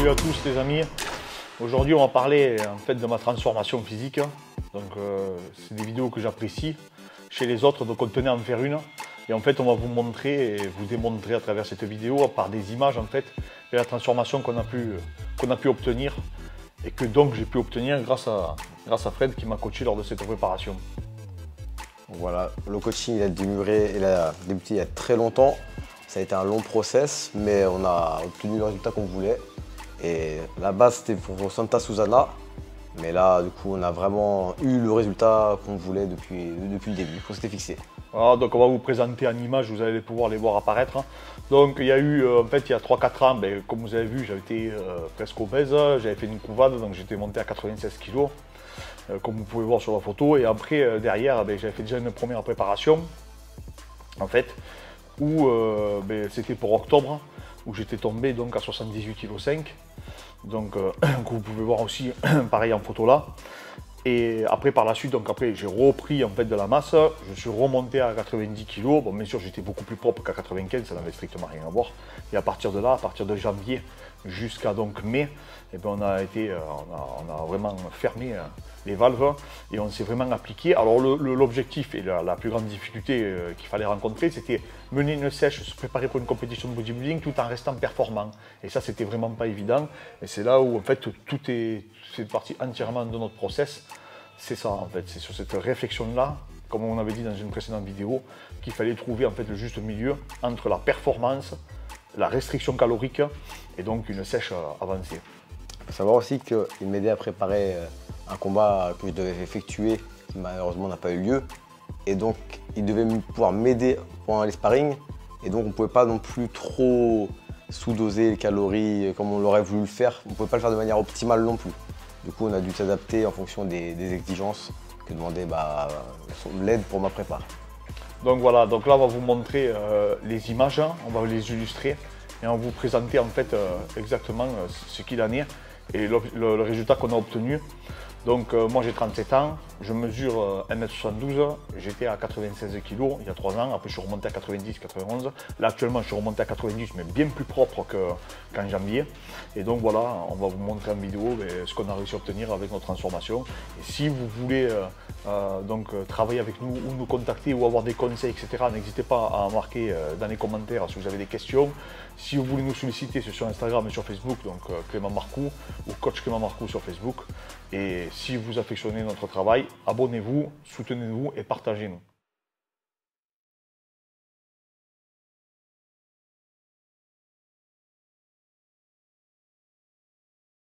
Salut à tous les amis. Aujourd'hui on va parler en fait de ma transformation physique. Donc c'est des vidéos que j'apprécie chez les autres, donc on tenait à en faire une. Et en fait on va vous montrer et vous démontrer à travers cette vidéo, par des images en fait, la transformation qu'on a pu obtenir. Et que donc j'ai pu obtenir grâce à Fred qui m'a coaché lors de cette préparation. Voilà, le coaching il a débuté il y a très longtemps. Ça a été un long process, mais on a obtenu le résultat qu'on voulait. Et la base c'était pour Santa Susana, mais là du coup on a vraiment eu le résultat qu'on voulait depuis le début, qu'on s'était fixé. Voilà, donc on va vous présenter en image, vous allez pouvoir les voir apparaître. Donc il y a eu, en fait il y a 3-4 ans, comme vous avez vu, j'avais été presque obèse, j'avais fait une couvade, donc j'étais monté à 96 kg, comme vous pouvez voir sur la photo. Et après, derrière, j'avais fait déjà une première préparation, en fait, où c'était pour octobre, où j'étais tombé donc à 78,5 kg. Donc que vous pouvez voir aussi pareil en photo là. Et après par la suite, donc après j'ai repris en fait de la masse, je suis remonté à 90 kg. Bon bien sûr j'étais beaucoup plus propre qu'à 95, ça n'avait strictement rien à voir. Et à partir de là, à partir de janvier jusqu'à donc mai, on a vraiment fermé les valves et on s'est vraiment appliqué. Alors l'objectif et la plus grande difficulté qu'il fallait rencontrer, c'était mener une sèche, se préparer pour une compétition de bodybuilding tout en restant performant. Et ça c'était vraiment pas évident. Et c'est là où en fait c'est partie entièrement de notre process. C'est ça en fait, c'est sur cette réflexion-là, comme on avait dit dans une précédente vidéo, qu'il fallait trouver en fait le juste milieu entre la performance, la restriction calorique et donc une sèche avancée. Il faut savoir aussi qu'il m'aidait à préparer un combat que je devais effectuer, qui malheureusement n'a pas eu lieu. Et donc il devait pouvoir m'aider pendant les sparring. Et donc on ne pouvait pas non plus trop sous-doser les calories comme on l'aurait voulu le faire. On ne pouvait pas le faire de manière optimale non plus. Du coup, on a dû s'adapter en fonction des exigences que demandait l'aide pour ma prépa. Donc voilà, donc là on va vous montrer les images, on va les illustrer et on va vous présenter en fait exactement ce qu'il en est et le résultat qu'on a obtenu. Donc moi j'ai 37 ans, je mesure 1m72, j'étais à 96 kg il y a 3 ans, après je suis remonté à 90, 91. Là actuellement je suis remonté à 90 mais bien plus propre qu'en janvier. Et donc voilà, on va vous montrer en vidéo ce qu'on a réussi à obtenir avec notre transformation. Et si vous voulez travailler avec nous ou nous contacter ou avoir des conseils, etc., n'hésitez pas à marquer dans les commentaires si vous avez des questions. Si vous voulez nous solliciter, c'est sur Instagram et sur Facebook, donc Clément Marcoux ou Coach Clément Marcoux sur Facebook. Et si vous affectionnez notre travail, abonnez-vous, soutenez-nous et partagez-nous.